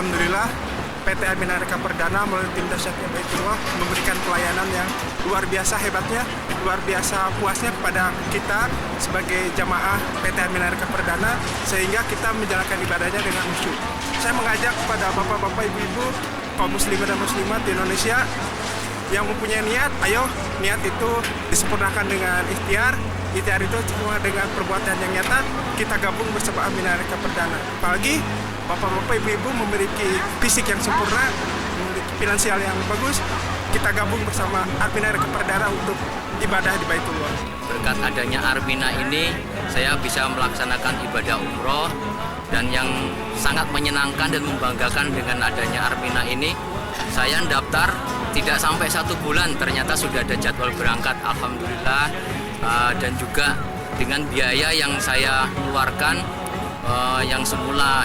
Alhamdulillah PT Armina Reka Perdana melalui tim dahsyatnya Baitullah memberikan pelayanan yang luar biasa hebatnya, luar biasa puasnya kepada kita sebagai jamaah PT Armina Reka Perdana, sehingga kita menjalankan ibadahnya dengan khusyuk. Saya mengajak kepada bapak-bapak, ibu-ibu, kaum muslimin dan muslimat di Indonesia yang mempunyai niat, ayo niat itu disempurnakan dengan ikhtiar. Ikhtiar itu cuma dengan perbuatan yang nyata, kita gabung bersama Armina Reka Perdana. Apalagi bapak-bapak, ibu-ibu memiliki fisik yang sempurna, memiliki finansial yang bagus, kita gabung bersama Armina Reka Perdana untuk ibadah di Baitullah. Berkat adanya Armina ini, saya bisa melaksanakan ibadah umroh, dan yang sangat menyenangkan dan membanggakan dengan adanya Armina ini, saya daftar tidak sampai 1 bulan, ternyata sudah ada jadwal berangkat, alhamdulillah. Dan juga dengan biaya yang saya keluarkan, yang semula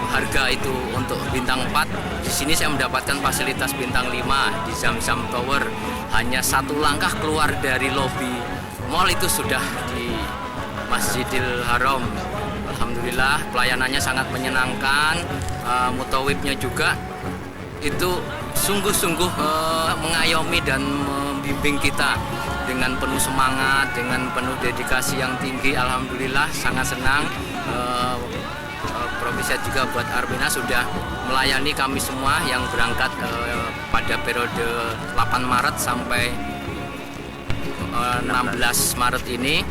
harga itu untuk bintang 4, di sini saya mendapatkan fasilitas bintang 5 di Zamzam Tower. Hanya 1 langkah keluar dari lobi mall itu sudah di Masjidil Haram. Alhamdulillah pelayanannya sangat menyenangkan, mutawibnya juga itu sungguh-sungguh mengayomi dan membimbing kita dengan penuh semangat, dengan penuh dedikasi yang tinggi. Alhamdulillah sangat senang. Profesiat juga buat Armina sudah melayani kami semua yang berangkat pada periode 8 Maret sampai 16 Maret ini.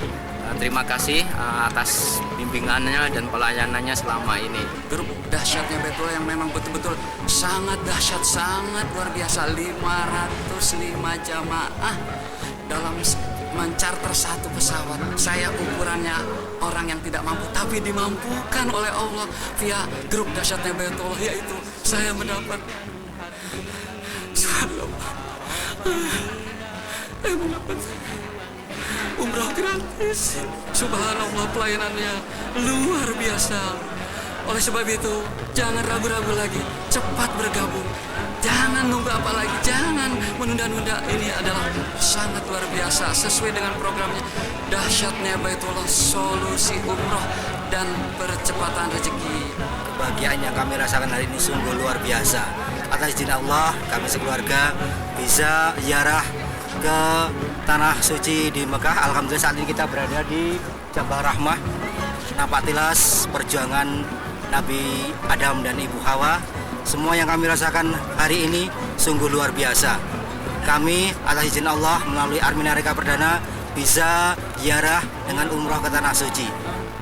Terima kasih atas bimbingannya dan pelayanannya selama ini. Grup dahsyatnya Baitullah yang memang betul-betul sangat dahsyat, sangat luar biasa. 505 jamaah dalam mencarter 1 pesawat. Saya ukurannya orang yang tidak mampu, tapi dimampukan oleh Allah via grup dahsyatnya Baitullah, yaitu saya mendapat umrah gratis. Subhanallah, pelayanannya luar biasa. Oleh sebab itu, jangan ragu-ragu lagi, cepat bergabung. Jangan nunggu apa lagi, jangan menunda-nunda. Ini adalah sangat luar biasa, sesuai dengan programnya dahsyatnya Baitullah, solusi umroh dan percepatan rezeki. Kebahagiaan yang kami rasakan hari ini sungguh luar biasa. Atas izin Allah, kami sekeluarga bisa ziarah ke tanah suci di Mekah. Alhamdulillah saat ini kita berada di Jabal Rahmah, nampak jelas perjuangan Nabi Adam dan Ibu Hawa. Semua yang kami rasakan hari ini sungguh luar biasa. Kami atas izin Allah melalui Armina Reka Perdana bisa ziarah dengan umroh ke tanah suci.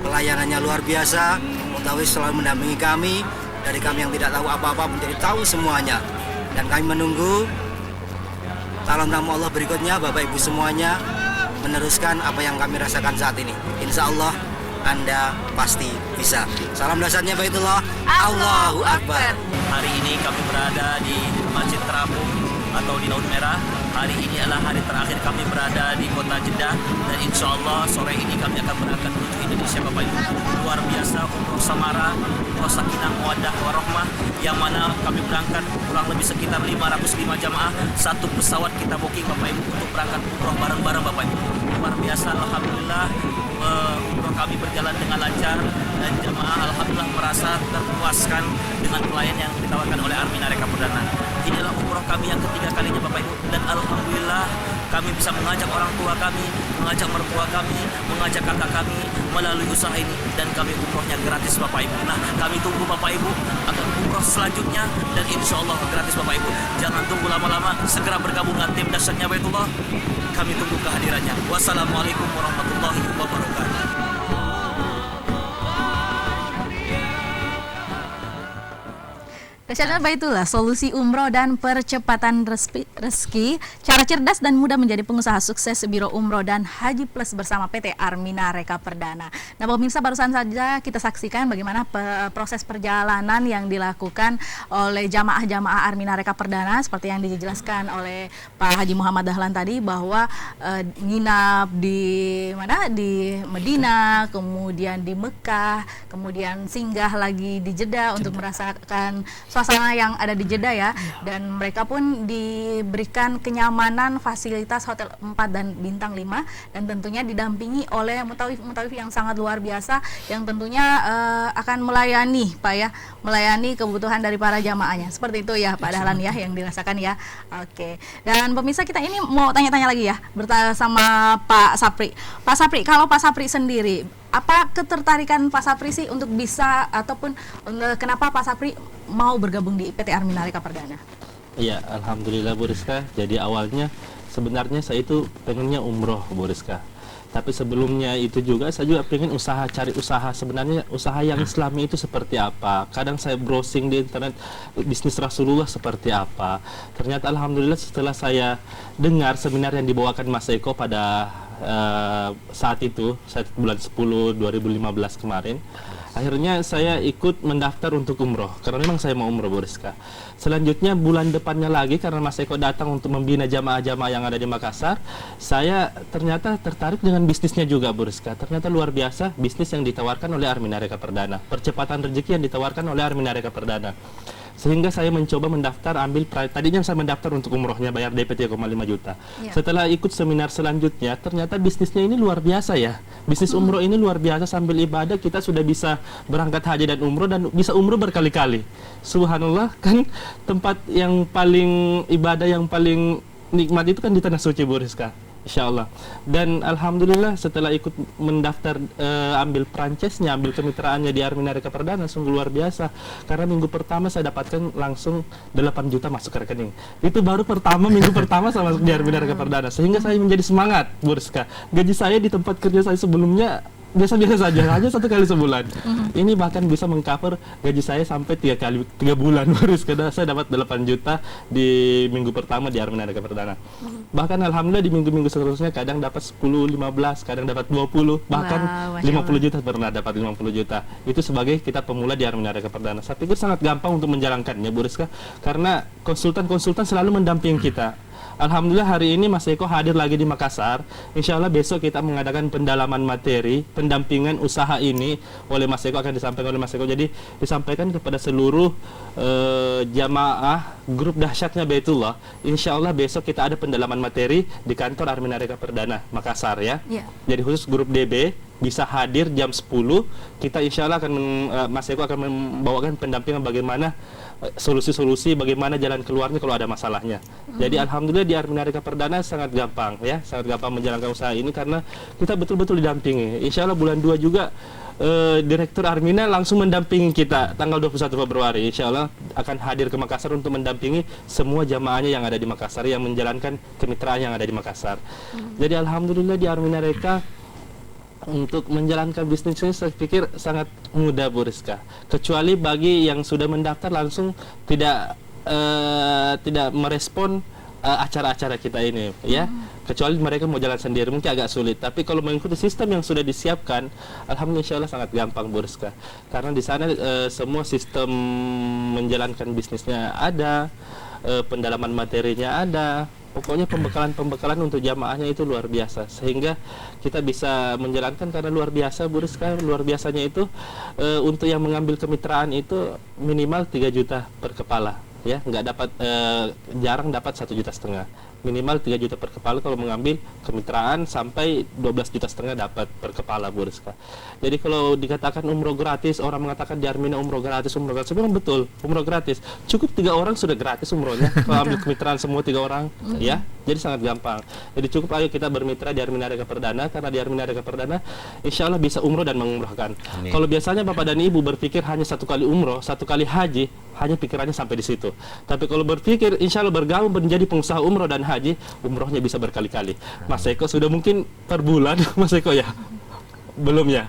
Pelayanannya luar biasa, mutawif selalu mendampingi kami. Dari kami yang tidak tahu apa-apa menjadi tahu semuanya. Dan kami menunggu calon tamu Allah berikutnya, Bapak Ibu semuanya, meneruskan apa yang kami rasakan saat ini. Insya Allah Anda pasti bisa. Salam dahsyatnya Baitullah, Allahu Akbar. Hari ini kami berada di Masjid Terapung atau di Laut Merah. Hari ini adalah hari terakhir kami berada di kota Jeddah, dan insya Allah sore ini kami akan berangkat menuju Indonesia, Bapak Ibu. Luar biasa umroh Samara, umroh Sakinah Mawaddah Warahmah, yang mana kami berangkat kurang lebih sekitar 505 jamaah. 1 pesawat kita booking, Bapak Ibu, untuk berangkat umroh bareng-bareng, Bapak Ibu. Luar biasa, alhamdulillah umroh kami berjalan dengan lancar, dan jamaah alhamdulillah merasa terpuaskan dengan pelayanan yang ditawarkan oleh Armina Reka Perdana. Inilah umroh kami yang ketiga kalinya, Bapak Ibu, dan alhamdulillah kami bisa mengajak orang tua kami, mengajak mertua kami, mengajak kakak kami melalui usaha ini, dan kami umrohnya gratis, Bapak Ibu. Nah, kami tunggu Bapak Ibu akan umroh selanjutnya, dan insya Allah gratis, Bapak Ibu. Jangan tunggu lama-lama, segera bergabung dengan tim dahsyatnya Baitullah. Kami tunggu kehadirannya. Wassalamualaikum warahmatullahi wabarakatuh. Dahsyatnya Baitullah, solusi umroh dan percepatan rezeki, cara cerdas dan mudah menjadi pengusaha sukses Biro Umroh dan Haji Plus bersama PT Armina Reka Perdana. Nah, pemirsa, barusan saja kita saksikan bagaimana proses perjalanan yang dilakukan oleh jamaah-jamaah Armina Reka Perdana, seperti yang dijelaskan oleh Pak Haji Muhammad Dahlan tadi, bahwa nginap di mana, di Medina, kemudian di Mekah, kemudian singgah lagi di Jeddah untuk merasakan suasana suasana yang ada di Jeddah ya, dan mereka pun diberikan kenyamanan fasilitas hotel 4 dan bintang 5, dan tentunya didampingi oleh mutawif yang sangat luar biasa yang tentunya akan melayani Pak ya, melayani kebutuhan dari para jamaahnya. Seperti itu ya Pak Dahlan ya yang dirasakan ya. Oke. Dan pemirsa, kita ini mau tanya-tanya lagi ya sama Pak Sapri. Pak Sapri, kalau Pak Sapri sendiri, apa ketertarikan Pak Sapri sih untuk bisa ataupun kenapa Pak Sapri mau bergabung di PT Armina Reka Perdana? Iya, alhamdulillah Bu Rizka. Jadi awalnya sebenarnya saya itu pengennya umroh Bu Rizka. Tapi sebelumnya itu juga saya juga pengen cari usaha, sebenarnya usaha yang Islami itu seperti apa. Kadang saya browsing di internet bisnis Rasulullah seperti apa. Ternyata alhamdulillah setelah saya dengar seminar yang dibawakan Mas Eko pada saat itu, saat bulan 10 2015 kemarin, akhirnya saya ikut mendaftar untuk umroh karena memang saya mau umroh Bu Rizka. Selanjutnya bulan depannya lagi karena Mas Eko datang untuk membina jamaah-jamaah yang ada di Makassar, saya ternyata tertarik dengan bisnisnya juga Bu Rizka. Ternyata luar biasa bisnis yang ditawarkan oleh Armina Reka Perdana, percepatan rezeki yang ditawarkan oleh Armina Reka Perdana. Sehingga saya mencoba mendaftar, tadinya saya mendaftar untuk umrohnya, bayar DP 3,5 juta. Ya. Setelah ikut seminar selanjutnya, ternyata bisnisnya ini luar biasa ya. Bisnis umroh ini luar biasa, sambil ibadah kita sudah bisa berangkat haji dan umroh, dan bisa umroh berkali-kali. Subhanallah, kan tempat yang paling ibadah, yang paling nikmat itu kan di Tanah Suci Bu Rizka. Insya Allah. Dan alhamdulillah setelah ikut mendaftar, ambil franchise-nya, ambil kemitraannya di Armina Reka Perdana, sungguh luar biasa. Karena minggu pertama saya dapatkan langsung 8 juta masuk ke rekening. Itu baru minggu pertama saya masuk di Armina Reka Perdana. Sehingga saya menjadi semangat, Bu Rizka. Gaji saya di tempat kerja saya sebelumnya biasa-biasa saja, hanya 1 kali sebulan. Ini bahkan bisa mengcover gaji saya sampai 3 bulan. Karena saya dapat 8 juta di minggu pertama di Armina Reka Perdana. Bahkan alhamdulillah di minggu-minggu seterusnya kadang dapat 10, 15, kadang dapat 20, bahkan 50 juta pernah dapat 50 juta. Itu sebagai kita pemula di Armina Reka Perdana. Saya pikir sangat gampang untuk menjalankannya Bu Rizka, karena konsultan-konsultan selalu mendampingi kita. Alhamdulillah hari ini Mas Eko hadir lagi di Makassar. Insya Allah besok kita mengadakan pendalaman materi, pendampingan usaha ini oleh Mas Eko, akan disampaikan oleh Mas Eko. Jadi disampaikan kepada seluruh jamaah grup dahsyatnya Baitullah. Insya Allah besok kita ada pendalaman materi di kantor Armina Reka Perdana Makassar ya. Jadi khusus grup DB bisa hadir jam 10. Kita insya Allah akan Mas Eko akan membawakan pendampingan bagaimana solusi-solusi, bagaimana jalan keluarnya kalau ada masalahnya. Jadi alhamdulillah di Armina Reka Perdana sangat gampang ya, sangat gampang menjalankan usaha ini karena kita betul-betul didampingi. Insya Allah bulan 2 juga Direktur Armina langsung mendampingi kita tanggal 21 Februari. Insya Allah akan hadir ke Makassar untuk mendampingi semua jamaahnya yang ada di Makassar, yang menjalankan kemitraan yang ada di Makassar. Jadi alhamdulillah di Armina Reka untuk menjalankan bisnis ini saya pikir sangat mudah Bu Rizka. Kecuali bagi yang sudah mendaftar langsung tidak merespon acara-acara kita ini ya. Kecuali mereka mau jalan sendiri mungkin agak sulit. Tapi kalau mengikuti sistem yang sudah disiapkan, alhamdulillah insya Allah sangat gampang Bu Rizka. Karena di sana semua sistem menjalankan bisnisnya ada, pendalaman materinya ada. Pokoknya pembekalan untuk jamaahnya itu luar biasa, sehingga kita bisa menjalankan karena luar biasa Bu Rizka. Luar biasanya itu untuk yang mengambil kemitraan itu minimal 3 juta per kepala ya, nggak dapat jarang dapat 1,5 juta. Minimal 3 juta per kepala kalau mengambil kemitraan, sampai 12,5 juta dapat per kepala Bu Rizka. Jadi kalau dikatakan umroh gratis, orang mengatakan di Armina umroh gratis, memang betul umroh gratis. Cukup 3 orang sudah gratis umrohnya kalau ambil kemitraan semua 3 orang ya. Jadi sangat gampang. Jadi cukup ayo kita bermitra di Armina Reka Perdana, karena di Armina Reka Perdana insya Allah bisa umroh dan mengumrohkan. Kalau biasanya Bapak dan Ibu berpikir hanya 1 kali umroh, 1 kali haji, hanya pikirannya sampai di situ. Tapi kalau berpikir insya Allah bergabung menjadi pengusaha umroh dan haji, umrohnya bisa berkali-kali. Mas Eko sudah mungkin per bulan, Mas Eko ya? Belum ya?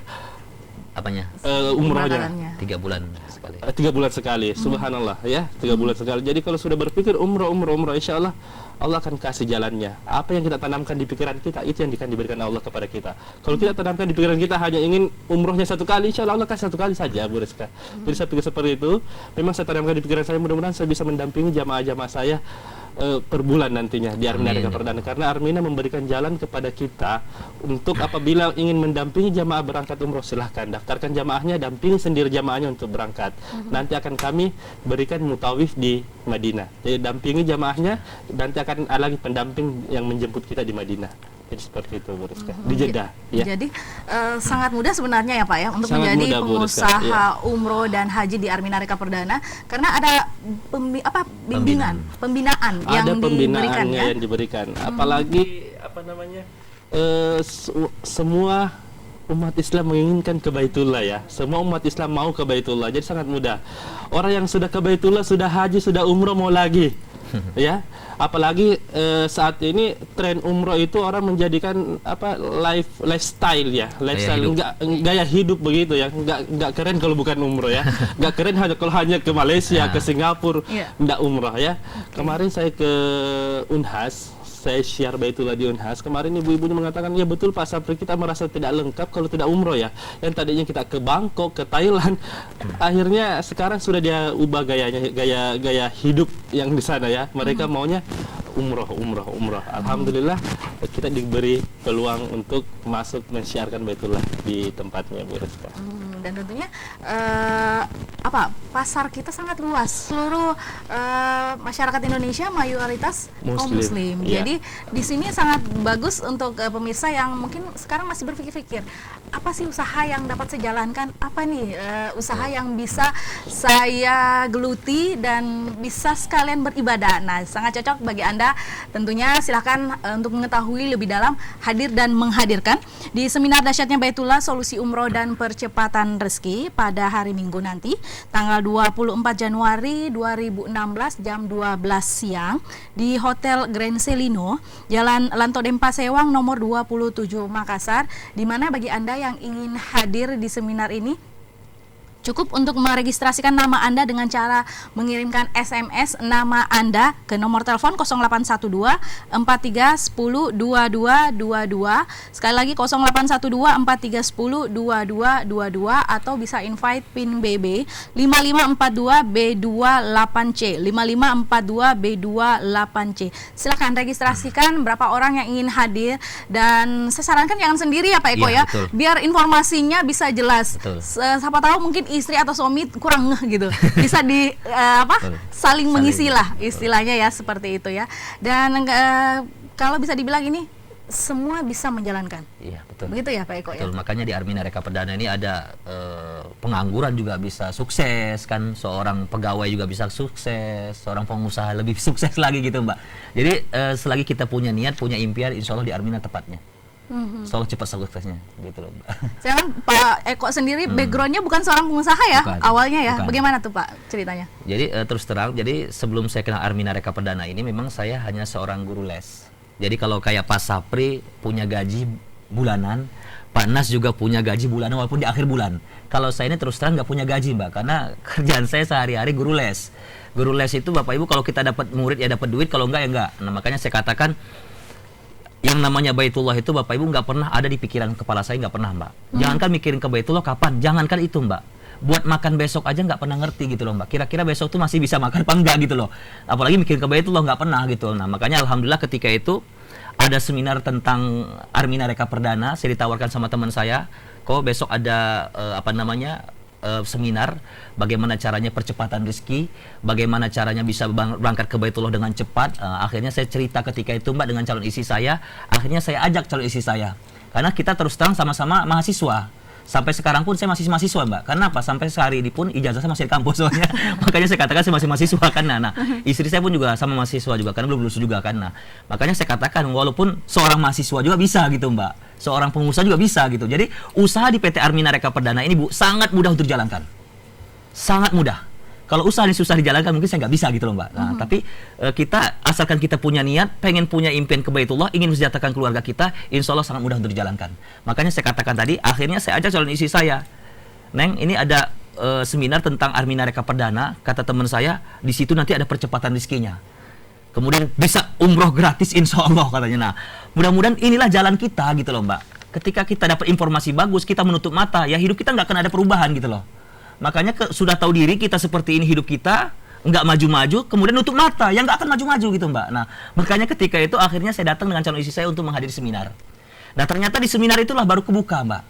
Apanya? Umrohnya 3 bulan sekali. 3 bulan sekali, subhanallah ya, 3 bulan sekali. Jadi kalau sudah berpikir umroh, insya Allah Allah akan kasih jalannya. Apa yang kita tanamkan di pikiran kita, itu yang akan diberikan Allah kepada kita. Kalau kita tanamkan di pikiran kita hanya ingin umrohnya 1 kali, insya Allah Allah kasih 1 kali saja Bu Rizka. Jadi saya pikir seperti itu. Memang saya tanamkan di pikiran saya, mudah-mudahan saya bisa mendampingi jamaah-jamaah saya per bulan nantinya di Armina Reka Perdana, karena Armina memberikan jalan kepada kita untuk apabila ingin mendampingi jamaah berangkat umroh, silahkan daftarkan jamaahnya, dampingi sendiri jamaahnya untuk berangkat. Nanti akan kami berikan mutawif di Madinah, jadi dampingi jamaahnya, nanti akan ada lagi pendamping yang menjemput kita di Madinah. Jadi seperti itu, Bu Rizka. Di Jeddah, ya. Jadi sangat mudah sebenarnya ya Pak ya untuk Sangat menjadi mudah, Bu Rizka, pengusaha umroh dan haji di Armina Reka Perdana, karena ada pembinaan yang Ada diberikan pembinaannya ya. yang diberikan. Apalagi semua umat Islam menginginkan ke Baitullah ya. Semua umat Islam mau ke Baitullah. Jadi sangat mudah. Orang yang sudah ke Baitullah, sudah haji, sudah umroh, mau lagi. Ya, apalagi saat ini tren umroh itu orang menjadikan lifestyle ya, gaya hidup begitu ya, nggak keren kalau bukan umroh ya, nggak keren kalau hanya ke Malaysia, ke Singapura, nggak umroh ya. Kemarin saya ke Unhas, saya share Baitullah di Unhas. Kemarin ibu-ibunya mengatakan, ya betul Pak Sapri, kita merasa tidak lengkap kalau tidak umroh ya. Yang tadinya kita ke Bangkok, ke Thailand, akhirnya sekarang sudah dia ubah gaya hidup yang di sana ya. Mereka maunya umroh. Alhamdulillah kita diberi peluang untuk masuk mensyiarkan Baitullah di tempatnya, Bu Rizka. Dan tentunya pasar kita sangat luas. Seluruh masyarakat Indonesia mayoritas kaum Muslim. Ya. Jadi di sini sangat bagus untuk pemirsa yang mungkin sekarang masih berpikir-pikir, apa sih usaha yang dapat saya jalankan? Apa nih usaha yang bisa saya geluti dan bisa sekalian beribadah? Nah, sangat cocok bagi Anda. Tentunya silahkan untuk mengetahui lebih dalam, hadir dan menghadirkan di seminar dahsyatnya Baitullah, solusi umroh dan percepatan rezeki pada hari Minggu nanti, tanggal 24 Januari 2016 jam 12 siang di Hotel Grand Selino, Jalan Lanto Dempa Sewang nomor 27 Makassar, di mana bagi Anda yang ingin hadir di seminar ini cukup untuk meregistrasikan nama Anda dengan cara mengirimkan SMS nama Anda ke nomor telepon 0812 43 10 2222. Sekali lagi 0812 43 10 2222, atau bisa invite PIN BB 5542B28C 5542B28C. Silakan registrasikan berapa orang yang ingin hadir, dan saya sarankan jangan sendiri ya Pak Eko ya, betul. biar informasinya bisa jelas. Betul. Siapa tahu mungkin istri atau suami kurang ngeh gitu, bisa saling mengisi lah istilahnya ya, seperti itu ya. Dan kalau bisa dibilang ini semua bisa menjalankan. Iya, betul. Begitu ya Pak Eko. Betul, Ya. makanya di Armina Reka Perdana ini ada pengangguran juga bisa sukses kan, seorang pegawai juga bisa sukses, seorang pengusaha lebih sukses lagi gitu Mbak. Jadi selagi kita punya niat, punya impian, insya Allah di Armina tepatnya. Soal cepat suksesnya gitu loh Mbak. Sekarang Pak Eko sendiri backgroundnya bukan seorang pengusaha ya, Bukan, awalnya ya. bukan. Bagaimana tuh Pak ceritanya? Jadi terus terang, jadi sebelum saya kenal Armina Reka Perdana ini memang saya hanya seorang guru les. Jadi kalau kayak Pak Sapri punya gaji bulanan, Pak Nas juga punya gaji bulanan walaupun di akhir bulan. Kalau saya ini terus terang nggak punya gaji Mbak, karena kerjaan saya sehari-hari guru les. Guru les itu Bapak Ibu kalau kita dapat murid ya dapat duit, kalau enggak ya enggak. Nah makanya saya katakan yang namanya Baitullah itu Bapak Ibu nggak pernah ada di pikiran kepala saya, nggak pernah Mbak. Jangankan mikirin ke Baitullah kapan, jangankan itu Mbak. Buat makan besok aja nggak pernah ngerti gitu loh Mbak. Kira-kira besok tuh masih bisa makan apa enggak gitu loh. Apalagi mikirin ke Baitullah nggak pernah gitu. Nah makanya alhamdulillah ketika itu ada seminar tentang Armina Reka Perdana, saya ditawarkan sama teman saya, kok besok ada seminar bagaimana caranya percepatan rezeki, bagaimana caranya bisa berangkat ke Baitullah dengan cepat. Akhirnya saya cerita ketika itu Mbak dengan calon istri saya, akhirnya saya ajak calon istri saya, karena kita terus terang sama-sama mahasiswa. Sampai sekarang pun saya masih mahasiswa Mbak. Karena apa? Sampai sehari ini pun ijazah saya masih di kampus soalnya. Makanya saya katakan saya masih mahasiswa kan. Nah, istri saya pun juga sama mahasiswa juga karena belum lulus juga kan. Nah, makanya saya katakan walaupun seorang mahasiswa juga bisa gitu Mbak. Seorang pengusaha juga bisa gitu. Jadi usaha di PT Armina Reka Perdana ini Bu sangat mudah untuk dijalankan. Sangat mudah. Kalau usaha ini susah dijalankan mungkin saya nggak bisa gitu loh Mbak. Nah, tapi kita asalkan kita punya niat, pengen punya impian ke Baitullah, ingin mensejahterakan keluarga kita, insya Allah sangat mudah untuk dijalankan. Makanya saya katakan tadi, akhirnya saya ajak calon istri saya, Neng, ini ada seminar tentang Armina Reka Perdana, kata teman saya, di situ nanti ada percepatan rezekinya. Kemudian bisa umroh gratis insya Allah katanya. Nah, mudah-mudahan inilah jalan kita gitu loh Mbak. Ketika kita dapat informasi bagus, kita menutup mata, ya hidup kita nggak akan ada perubahan gitu loh. Makanya sudah tahu diri kita seperti ini hidup kita, nggak maju-maju, kemudian nutup mata, yang nggak akan maju-maju gitu Mbak. Nah, makanya ketika itu akhirnya saya datang dengan calon istri saya untuk menghadiri seminar. Nah, ternyata di seminar itulah baru kebuka Mbak.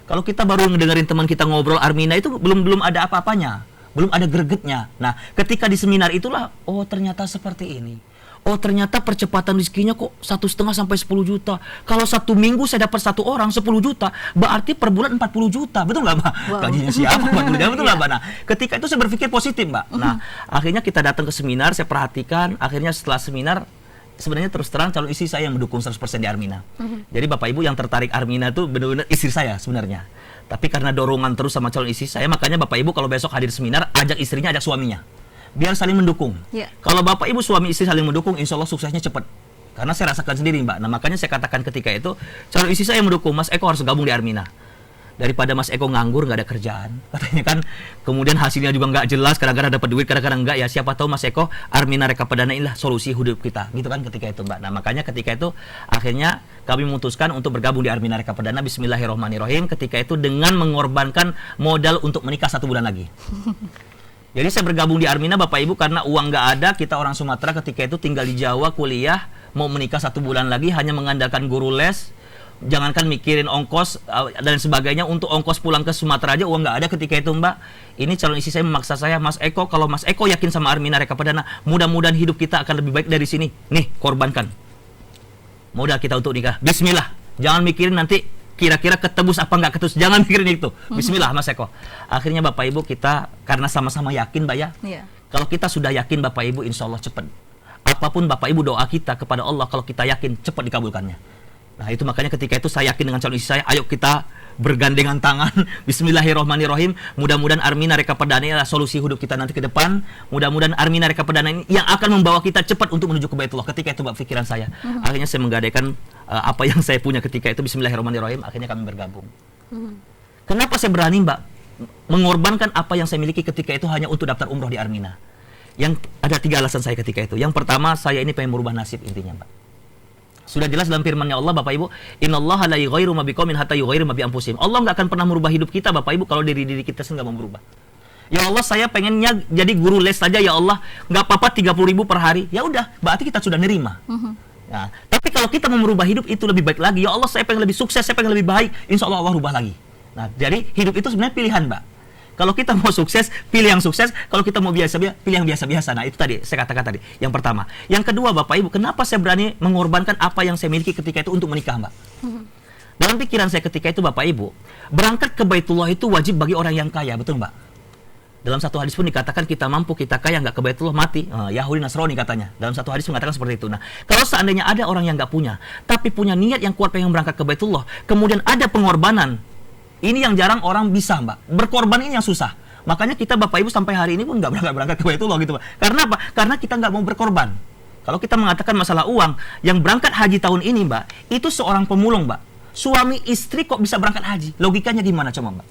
Kalau kita baru ngedengerin teman kita ngobrol Armina itu belum ada apa-apanya, belum ada gregetnya. Nah, ketika di seminar itulah, oh ternyata seperti ini. Oh ternyata percepatan rezekinya kok 1,5 sampai 10 juta. Kalau 1 minggu saya dapat 1 orang 10 juta, berarti per bulan 40 juta. Betul nggak Mbak? Wow. Gajinya siapa? 40 juta, betul nggak Mbak? Nah, ketika itu saya berpikir positif Mbak. Nah, akhirnya kita datang ke seminar, saya perhatikan, akhirnya setelah seminar, sebenarnya terus terang calon istri saya yang mendukung 100% di Armina. Jadi Bapak Ibu yang tertarik Armina itu benar-benar istri saya sebenarnya. Tapi karena dorongan terus sama calon istri saya, makanya Bapak Ibu kalau besok hadir seminar, ajak istrinya, ajak suaminya. Biar saling mendukung. Yeah. Kalau Bapak Ibu suami istri saling mendukung, insya Allah suksesnya cepat. Karena saya rasakan sendiri Mbak. Nah makanya saya katakan ketika itu, calon istri saya yang mendukung, Mas Eko harus gabung di Armina. Daripada Mas Eko nganggur, nggak ada kerjaan. Katanya kan, kemudian hasilnya juga nggak jelas, kadang-kadang dapat duit, kadang-kadang nggak. Ya siapa tahu Mas Eko, Armina Reka Perdana inilah solusi hidup kita. Gitu kan ketika itu Mbak. Nah makanya ketika itu, akhirnya kami memutuskan untuk bergabung di Armina Reka Perdana. Bismillahirrahmanirrahim. Ketika itu dengan mengorbankan modal untuk menikah 1 bulan lagi. Jadi saya bergabung di Armina Bapak Ibu karena uang nggak ada, kita orang Sumatera ketika itu tinggal di Jawa kuliah, mau menikah 1 bulan lagi hanya mengandalkan guru les, jangankan mikirin ongkos dan sebagainya, untuk ongkos pulang ke Sumatera aja uang nggak ada ketika itu Mbak. Ini calon istri saya memaksa saya, Mas Eko, kalau Mas Eko yakin sama Armina Reka Perdana, mudah-mudahan hidup kita akan lebih baik dari sini. Nih, korbankan modal kita untuk nikah. Bismillah, jangan mikirin nanti kira-kira ketebus apa nggak ketebus, jangan mikirin itu. Bismillah Mas Eko. Akhirnya Bapak Ibu kita karena sama-sama yakin Mbak ya. Iya. Kalau kita sudah yakin Bapak Ibu, insya Allah cepat. Apapun Bapak Ibu doa kita kepada Allah, kalau kita yakin cepat dikabulkannya. Nah itu makanya ketika itu saya yakin dengan calon istri saya, ayo kita bergandengan tangan. Bismillahirrahmanirrahim. Mudah-mudahan Armina Reka Perdana adalah solusi hidup kita nanti ke depan. Mudah-mudahan Armina Reka Perdana ini yang akan membawa kita cepat untuk menuju ke Baitullah. Ketika itu Mbak pikiran saya. Akhirnya saya menggadaikan apa yang saya punya ketika itu. Bismillahirrahmanirrahim. Akhirnya kami bergabung. Kenapa saya berani Mbak mengorbankan apa yang saya miliki ketika itu hanya untuk daftar umroh di Armina? Yang ada 3 alasan saya ketika itu. Yang pertama, saya ini pengen merubah nasib intinya Mbak. Sudah jelas dalam firman-Nya Allah Bapak Ibu, innallaha la yughayyiru ma biqaumin hatta yughayyiru ma bi anfusihim. Allah nggak akan pernah merubah hidup kita Bapak Ibu kalau diri kita sendiri nggak mau berubah. Ya Allah, saya pengennya jadi guru les saja ya Allah, nggak apa-apa 30.000 per hari. Ya udah, berarti kita sudah nerima. Nah, tapi kalau kita mau merubah hidup itu lebih baik lagi. Ya Allah, saya pengen lebih sukses, saya pengen lebih baik. Insya Allah Allah rubah lagi. Nah, jadi hidup itu sebenarnya pilihan Mbak. Kalau kita mau sukses, pilih yang sukses. Kalau kita mau biasa, pilih yang biasa-biasa. Nah, itu tadi, saya katakan tadi. Yang pertama. Yang kedua, Bapak Ibu, kenapa saya berani mengorbankan apa yang saya miliki ketika itu untuk menikah, Mbak? Dalam pikiran saya ketika itu, Bapak Ibu, berangkat ke Baitullah itu wajib bagi orang yang kaya, betul Mbak? Dalam satu hadis pun dikatakan kita mampu, kita kaya, nggak ke Baitullah mati. Yahudi Nasrani katanya. Dalam satu hadis mengatakan seperti itu. Nah, kalau seandainya ada orang yang nggak punya, tapi punya niat yang kuat pengen berangkat ke Baitullah, kemudian ada pengorbanan, ini yang jarang orang bisa Mbak. Berkorban ini yang susah. Makanya kita Bapak Ibu sampai hari ini pun nggak berangkat ke Baitullah gitu Mbak. Karena apa? Karena kita nggak mau berkorban. Kalau kita mengatakan masalah uang, yang berangkat haji tahun ini Mbak, itu seorang pemulung Mbak. Suami istri kok bisa berangkat haji? Logikanya gimana coba Mbak?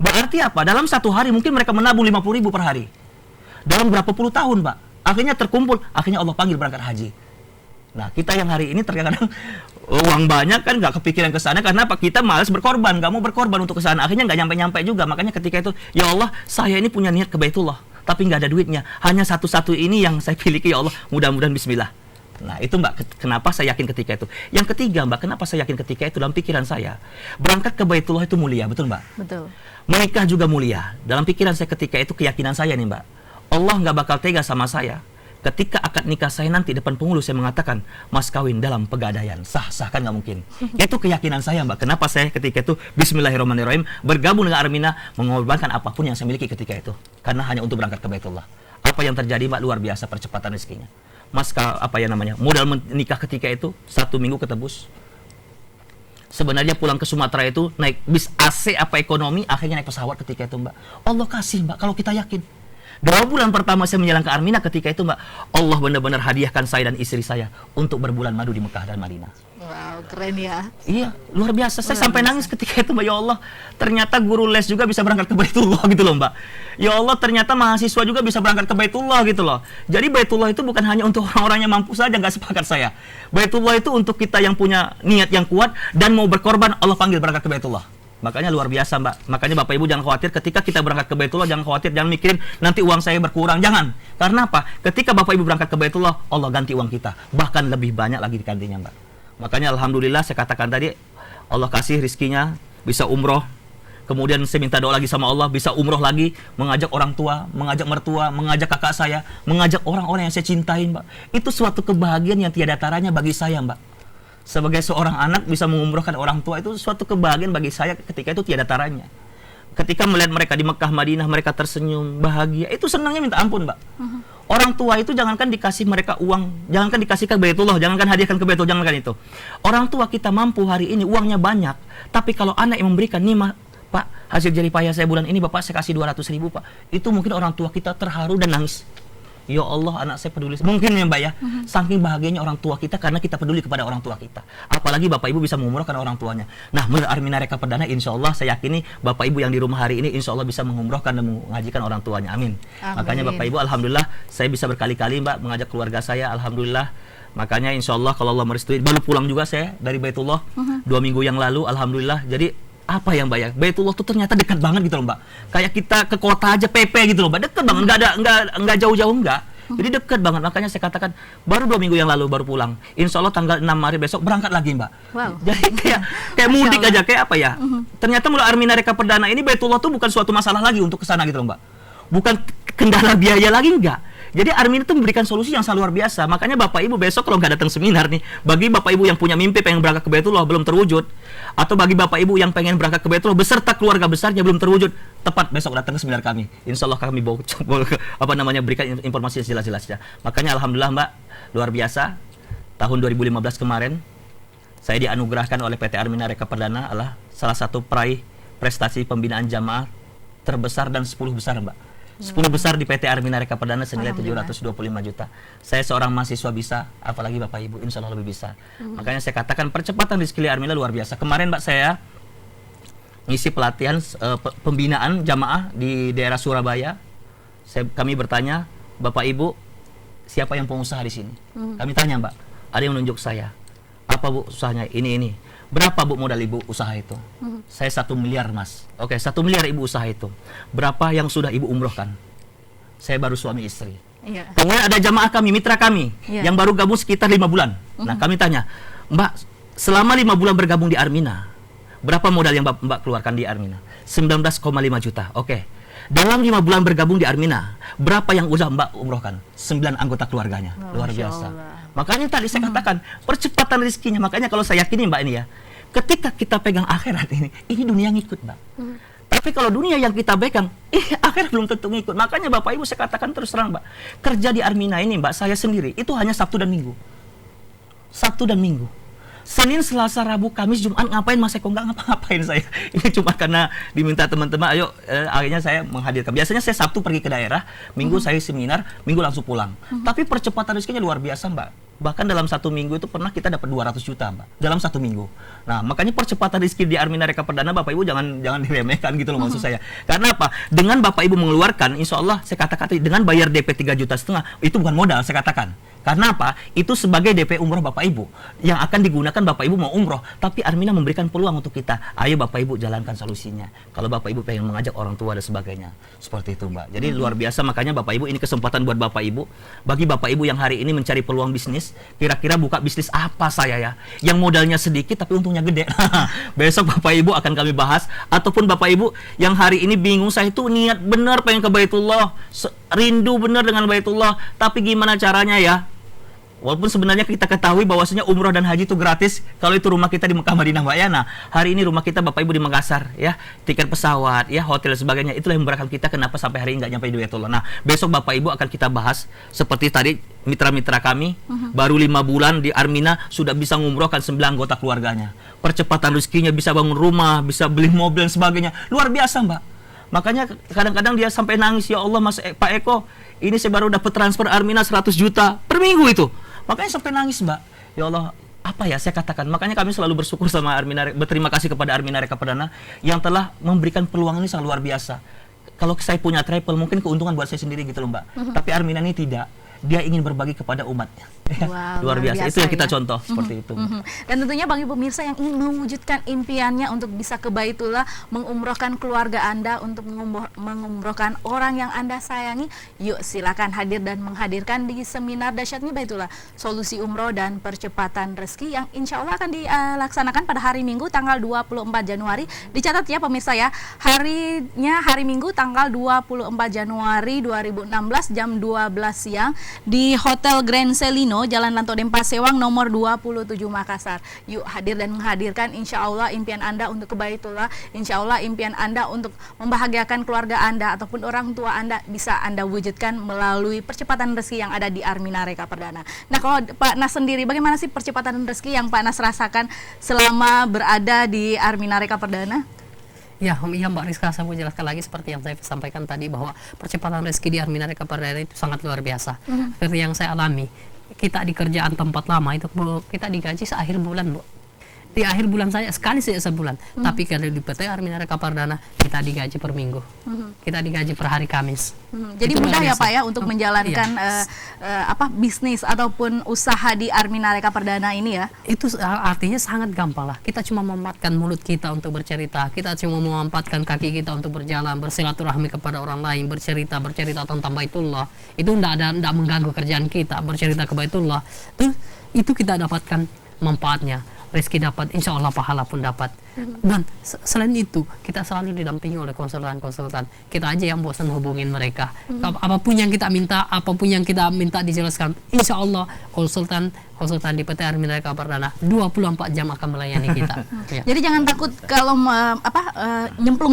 Berarti apa? Dalam satu hari mungkin mereka menabung 50.000 per hari. Dalam berapa puluh tahun Mbak? Akhirnya terkumpul, akhirnya Allah panggil berangkat haji. Nah, kita yang hari ini terkadang uang banyak kan nggak kepikiran ke sana karena apa? Kita malas berkorban, nggak mau berkorban untuk ke sana. Akhirnya nggak nyampe-nyampe juga. Makanya ketika itu, ya Allah, saya ini punya niat ke Baitullah, tapi nggak ada duitnya. Hanya satu-satu ini yang saya miliki, ya Allah. Mudah-mudahan Bismillah. Nah, itu Mbak, kenapa saya yakin ketika itu. Yang ketiga Mbak, kenapa saya yakin ketika itu dalam pikiran saya, berangkat ke Baitullah itu mulia, betul Mbak? Betul. Menikah juga mulia. Dalam pikiran saya ketika itu, keyakinan saya nih Mbak, Allah nggak bakal tega sama saya. Ketika akad nikah saya nanti depan penghulu saya mengatakan mas kawin dalam pegadaian, sah kan nggak mungkin. Itu keyakinan saya Mbak. Kenapa saya ketika itu Bismillahirrahmanirrahim bergabung dengan Armina, mengorbankan apapun yang saya miliki ketika itu, karena hanya untuk berangkat ke Baitullah. Apa yang terjadi Mbak? Luar biasa percepatan rezekinya. Modal menikah ketika itu 1 minggu ketebus. Sebenarnya pulang ke Sumatera itu naik bis AC apa ekonomi, akhirnya naik pesawat ketika itu Mbak. Allah kasih Mbak kalau kita yakin. 2 bulan pertama saya menjalan ke Armina ketika itu Mbak, Allah benar-benar hadiahkan saya dan istri saya untuk berbulan madu di Mekah dan Madinah. Wow, keren ya. Iya, luar biasa. Saya sampai nangis ketika itu Mbak. Ya Allah, ternyata guru les juga bisa berangkat ke Baitullah gitu loh Mbak. Ya Allah, ternyata mahasiswa juga bisa berangkat ke Baitullah gitu loh. Jadi Baitullah itu bukan hanya untuk orang-orang yang mampu saja, nggak sepakat saya. Baitullah itu untuk kita yang punya niat yang kuat dan mau berkorban, Allah panggil berangkat ke Baitullah. Makanya luar biasa, Mbak. Makanya Bapak Ibu jangan khawatir ketika kita berangkat ke Baitullah, jangan khawatir, jangan mikirin nanti uang saya berkurang, jangan. Karena apa? Ketika Bapak Ibu berangkat ke Baitullah, Allah ganti uang kita, bahkan lebih banyak lagi digantinya, Mbak. Makanya alhamdulillah saya katakan tadi, Allah kasih rizkinya bisa umroh. Kemudian saya minta doa lagi sama Allah, bisa umroh lagi, mengajak orang tua, mengajak mertua, mengajak kakak saya, mengajak orang-orang yang saya cintai, Mbak. Itu suatu kebahagiaan yang tiada taranya bagi saya, Mbak. Sebagai seorang anak bisa mengumrohkan orang tua itu suatu kebahagiaan bagi saya ketika itu tiada taranya. Ketika melihat mereka di Mekah, Madinah, mereka tersenyum, bahagia, itu senangnya minta ampun, Mbak. Orang tua itu jangankan dikasih mereka uang, jangankan dikasih ke Baitullah, jangankan hadiahkan ke Baitullah, jangankan itu. Orang tua kita mampu hari ini, uangnya banyak, tapi kalau anak yang memberikan, nih Pak, hasil jerih payah saya bulan ini Bapak saya kasih 200.000 Pak. Itu mungkin orang tua kita terharu dan nangis. Ya Allah, anak saya peduli. Mungkin ya Mbak ya, saking bahagianya orang tua kita karena kita peduli kepada orang tua kita. Apalagi Bapak Ibu bisa mengumrohkan orang tuanya. Nah, menurut Armina Reka Perdana, insya Allah saya yakini Bapak Ibu yang di rumah hari ini insya Allah bisa mengumrohkan dan mengajikan orang tuanya. Amin. Makanya Bapak Ibu, alhamdulillah saya bisa berkali-kali Mbak mengajak keluarga saya. Alhamdulillah. Makanya insya Allah kalau Allah merestui, baru pulang juga saya dari Baitullah 2 minggu yang lalu. Alhamdulillah. Jadi apa yang Mbak ya, Baitullah tuh ternyata dekat banget gitu loh Mbak. Kayak kita ke kota aja PP gitu loh Mbak, dekat banget, nggak jauh-jauh nggak. Jadi dekat banget, makanya saya katakan baru 2 minggu yang lalu baru pulang. Insya Allah tanggal 6 Maret besok berangkat lagi Mbak. Wow. Jadi kayak mudik aja, kayak apa ya. Ternyata mulai Armina Reka Perdana ini Baitullah tuh bukan suatu masalah lagi untuk kesana gitu loh Mbak. Bukan kendala biaya lagi enggak. Jadi Armina itu memberikan solusi yang sangat luar biasa. Makanya Bapak Ibu besok kalau nggak datang seminar nih, bagi Bapak Ibu yang punya mimpi pengen berangkat ke Baitullah belum terwujud, atau bagi Bapak Ibu yang pengen berangkat ke Baitullah beserta keluarga besarnya belum terwujud, tepat besok datang ke seminar kami. Insya Allah kami berikan informasi jelas-jelasnya. Makanya alhamdulillah Mbak, luar biasa. Tahun 2015 kemarin saya dianugerahkan oleh PT Armina Reka Perdana adalah salah satu peraih prestasi pembinaan jamaah terbesar dan 10 besar Mbak. 10 besar di PT Armina Reka Perdana senilai 725 juta. Saya seorang mahasiswa bisa, apalagi Bapak Ibu insya Allah lebih bisa. Makanya saya katakan percepatan rezeki Armina luar biasa. Kemarin Mbak saya ngisi pelatihan pembinaan jamaah di daerah Surabaya. Kami bertanya, Bapak Ibu siapa yang pengusaha di sini? Kami tanya Mbak, ada yang menunjuk saya. Apa Bu usahanya? Ini. Berapa Bu modal Ibu usaha itu? Saya 1 miliar Mas. Oke, 1 miliar Ibu usaha itu. Berapa yang sudah Ibu umrohkan? Saya baru suami istri. Iya. Kemudian ada jamaah kami, mitra kami, yang baru gabung sekitar 5 bulan. Nah kami tanya, Mbak selama 5 bulan bergabung di Armina, berapa modal yang Mbak keluarkan di Armina? 19,5 juta. Oke. Dalam 5 bulan bergabung di Armina, berapa yang udah Mbak umrohkan? 9 anggota keluarganya. Luar biasa. Makanya tadi saya katakan percepatan rezekinya. Makanya kalau saya yakini Mbak ini ya, ketika kita pegang akhirat ini dunia ngikut Mbak. Tapi kalau dunia yang kita pegang, akhirat belum tentu ngikut. Makanya Bapak Ibu saya katakan terus terang Mbak, kerja di Armina ini Mbak, saya sendiri itu hanya Sabtu dan Minggu. Sabtu dan Minggu. Senin, Selasa, Rabu, Kamis, Jumat ngapain Mas Eko? Nggak ngapa-ngapain saya. Ini cuma karena diminta teman-teman, ayo akhirnya saya menghadirkan. Biasanya saya Sabtu pergi ke daerah, Minggu saya seminar, Minggu langsung pulang. Tapi percepatan rezekinya luar biasa Mbak. Bahkan dalam 1 minggu itu pernah kita dapat 200 juta Mbak. Dalam 1 minggu. Nah makanya percepatan rezeki di Armina Reka Perdana Bapak Ibu jangan diremehkan gitu loh maksud saya. Karena apa? Dengan Bapak Ibu mengeluarkan, insya Allah saya katakan dengan bayar DP 3,5 juta, itu bukan modal saya katakan. Karena apa? Itu sebagai DP umroh Bapak Ibu yang akan digunakan Bapak Ibu mau umroh. Tapi Armina memberikan peluang untuk kita. Ayo Bapak Ibu jalankan solusinya. Kalau Bapak Ibu pengen mengajak orang tua dan sebagainya. Seperti itu Mbak. Jadi luar biasa, makanya Bapak Ibu ini kesempatan buat Bapak Ibu. Bagi Bapak Ibu yang hari ini mencari peluang bisnis, kira-kira buka bisnis apa saya ya? Yang modalnya sedikit tapi untungnya gede. Besok Bapak Ibu akan kami bahas. Ataupun Bapak Ibu yang hari ini bingung, saya itu niat benar pengen ke Baitullah, rindu benar dengan Baitullah, tapi gimana caranya ya? Walaupun sebenarnya kita ketahui bahwasanya umroh dan haji itu gratis kalau itu rumah kita di Mekah Madinah Mbak ya. Nah, hari ini rumah kita Bapak Ibu di Makassar ya, tiket pesawat ya, hotel dan sebagainya, itulah yang memberatkan kita kenapa sampai hari ini nggak nyampe di Baitullah. Nah, besok Bapak Ibu akan kita bahas seperti tadi mitra-mitra kami baru 5 bulan di Armina sudah bisa ngumrohkan 9 anggota keluarganya. Percepatan rezekinya, bisa bangun rumah, bisa beli mobil dan sebagainya. Luar biasa Mbak. Makanya kadang-kadang dia sampai nangis, ya Allah Pak Eko, ini saya baru dapat transfer Armina 100 juta per minggu itu. Makanya sampai nangis Mbak. Ya Allah, apa ya saya katakan. Makanya kami selalu bersyukur sama Armina, berterima kasih kepada Armina Reka Perdana yang telah memberikan peluang ini sangat luar biasa. Kalau saya punya travel mungkin keuntungan buat saya sendiri gitu loh Mbak. Tapi Armina ini tidak. dia ingin berbagi kepada umatnya. Wow, luar biasa. Itu yang kita ya. contoh seperti itu. Dan tentunya bagi pemirsa yang ingin mewujudkan impiannya untuk bisa ke Baitullah, mengumrohkan keluarga Anda, untuk mengumrohkan orang yang Anda sayangi, yuk silakan hadir dan menghadirkan di seminar dahsyatnya Baitullah, solusi umroh dan percepatan rezeki yang insya Allah akan dilaksanakan pada hari Minggu tanggal 24 Januari. Dicatat ya pemirsa ya, harinya hari Minggu tanggal 24 Januari 2016 jam 12 siang di Hotel Grand Selino, Jalan Lanto Dempa Sewang nomor 27 Makassar. Yuk hadir dan menghadirkan, insya Allah impian Anda untuk ke Baitullah, insya Allah impian Anda untuk membahagiakan keluarga Anda ataupun orang tua Anda bisa Anda wujudkan melalui percepatan rezeki yang ada di Armina Reka Perdana. Nah, kalau Pak Nas sendiri, bagaimana sih percepatan rezeki yang Pak Nas rasakan selama berada di Armina Reka Perdana? Ya, Mbak Rizka, saya mau jelaskan lagi seperti yang saya sampaikan tadi, bahwa percepatan rezeki di Armina Reka Perdana itu sangat luar biasa. Seperti yang saya alami, kita di kerjaan tempat lama itu kita digaji seakhir bulan, Bu. Di akhir bulan saya sekali saja sebulan. Tapi kalau di PT Armina Reka Perdana kita digaji per minggu. Kita digaji per hari Kamis. Jadi itu mudah ya luar Pak biasa. ya untuk menjalankan bisnis ataupun usaha di Armina Reka Perdana ini ya. Itu artinya sangat gampang lah. Kita cuma memanfaatkan mulut kita untuk bercerita, kita cuma memanfaatkan kaki kita untuk berjalan, bersilaturahmi kepada orang lain, bercerita tentang Baitullah. Itu tidak mengganggu kerjaan kita, bercerita ke Baitullah. Itu kita dapatkan manfaatnya. Rezeki dapat, insya Allah pahala pun dapat. Dan selain itu, kita selalu didampingi oleh konsultan-konsultan. Kita aja yang bosan hubungin mereka. Apapun yang kita minta dijelaskan, insya Allah konsultan di PT Armina Reka Perdana 24 jam akan melayani kita. Ya. Jadi jangan takut kalau nyemplung,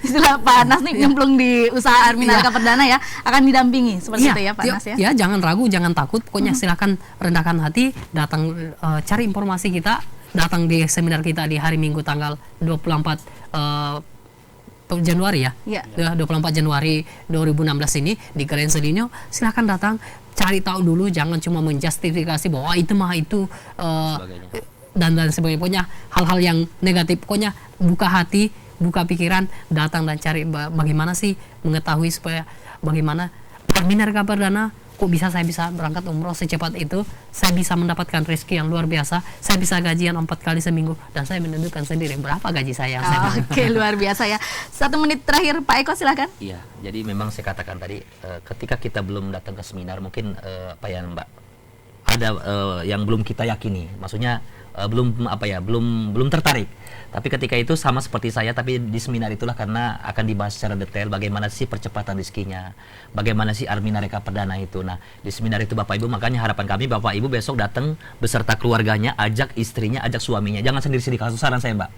istilah Pak Nas nih, nyemplung di usaha Armina Reka Perdana ya, akan didampingi seperti itu ya Pak Nas ya. Ya, jangan ragu, jangan takut. Pokoknya silakan rendahkan hati, datang cari informasi kita, datang di seminar kita di hari Minggu tanggal 24 Januari ya. 24 Januari 2016 ini di Grand Selino. Silakan datang, cari tahu dulu, jangan cuma menjustifikasi bahwa itu dan sebagainya. Pokoknya hal-hal yang negatif, pokoknya buka hati, buka pikiran, datang dan cari bagaimana sih mengetahui supaya bagaimana Armina Reka Perdana, kok saya bisa berangkat umroh secepat itu, saya bisa mendapatkan rezeki yang luar biasa, saya bisa gajian 4 kali seminggu, dan saya menentukan sendiri berapa gaji saya. Oke, luar biasa ya. 1 menit terakhir Pak Eko, silakan. Iya, jadi memang saya katakan tadi, ketika kita belum datang ke seminar, mungkin Mbak, ada yang belum kita yakini, maksudnya belum tertarik. Tapi ketika itu sama seperti saya, tapi di seminar itulah karena akan dibahas secara detail bagaimana sih percepatan rezekinya, bagaimana sih Armina Reka Perdana itu. Nah, di seminar itu Bapak Ibu, makanya harapan kami Bapak Ibu besok datang beserta keluarganya, ajak istrinya, ajak suaminya. Jangan sendiri-sendiri, kalau saran saya Mbak.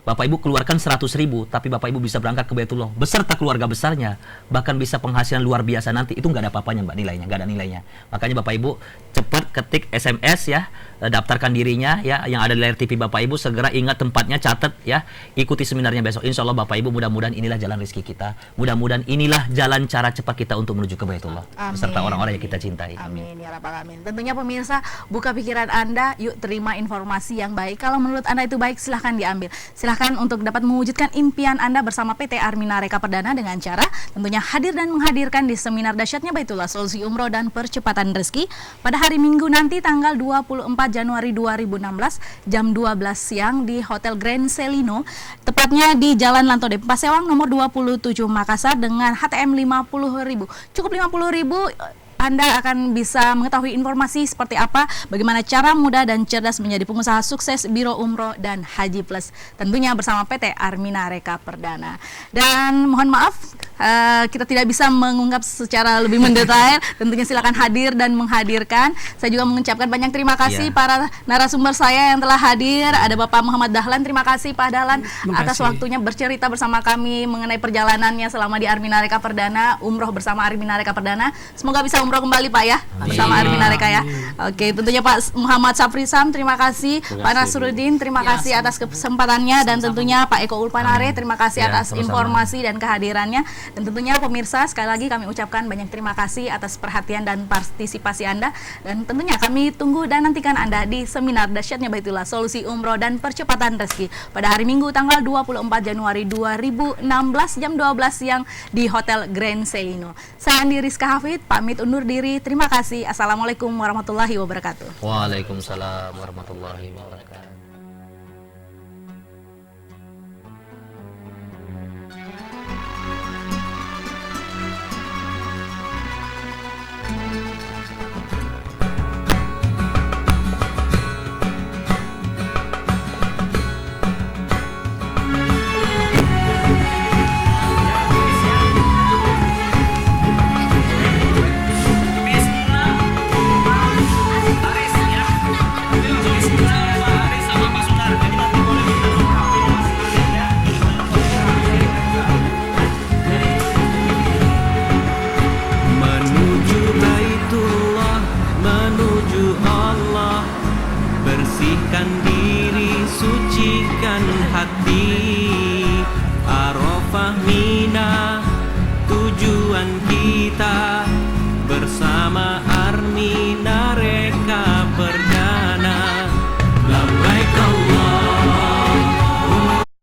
Bapak Ibu keluarkan 100.000, tapi Bapak Ibu bisa berangkat ke Baitullah beserta keluarga besarnya, bahkan bisa penghasilan luar biasa nanti. Itu nggak ada apa-apanya Mbak, nilainya nggak ada nilainya. Makanya Bapak Ibu cepat ketik SMS ya, daftarkan dirinya ya, yang ada di layar TV Bapak Ibu, segera ingat tempatnya, catat ya, ikuti seminarnya besok. Insya Allah Bapak Ibu, mudah-mudahan inilah jalan rezeki kita, mudah-mudahan inilah jalan cara cepat kita untuk menuju ke Baitullah beserta orang-orang yang kita cintai. Amin ya rabbal alamin. Tentunya pemirsa, buka pikiran Anda, yuk terima informasi yang baik. Kalau menurut Anda itu baik, silahkan diambil. Silahkan untuk dapat mewujudkan impian Anda bersama PT Armina Reka Perdana dengan cara tentunya hadir dan menghadirkan di seminar dahsyatnya Baitullah, solusi umroh dan percepatan rezeki pada hari Minggu nanti tanggal 24 Januari 2016 jam 12 siang di Hotel Grand Selino, tepatnya di Jalan Lanto Dempa Sewang nomor 27 Makassar dengan HTM 50.000. Cukup 50.000 Anda akan bisa mengetahui informasi seperti apa, bagaimana cara mudah dan cerdas menjadi pengusaha sukses Biro Umroh dan Haji Plus, tentunya bersama PT Armina Reka Perdana. Dan mohon maaf, kita tidak bisa mengungkap secara lebih mendetail, tentunya silakan hadir dan menghadirkan. Saya juga mengucapkan banyak terima kasih para narasumber saya yang telah hadir. Ada Bapak Muhammad Dahlan, terima kasih Pak Dahlan atas waktunya bercerita bersama kami mengenai perjalanannya selama di Armina Reka Perdana, umroh bersama Armina Reka Perdana. Semoga bisa umroh kembali Pak ya, bersama Armina Reka ya. Oke, tentunya Pak Muhammad Safrisam, terima kasih. Pak Nasruddin, terima kasih atas kesempatannya. Dan tentunya Pak Eko Ulpanare, terima kasih atas informasi dan kehadirannya. Dan tentunya pemirsa, sekali lagi kami ucapkan banyak terima kasih atas perhatian dan partisipasi Anda. Dan tentunya kami tunggu dan nantikan Anda di seminar dahsyatnya Baitullah, solusi umroh dan percepatan rezeki pada hari Minggu tanggal 24 Januari 2016 jam 12 siang di Hotel Grand Selino. Saya Andi Rizka Hafid, pamit undur undur diri. Terima kasih. Assalamualaikum warahmatullahi wabarakatuh. Waalaikumsalam warahmatullahi wabarakatuh. Menuju Baitullah, menuju Allah, bersihkan diri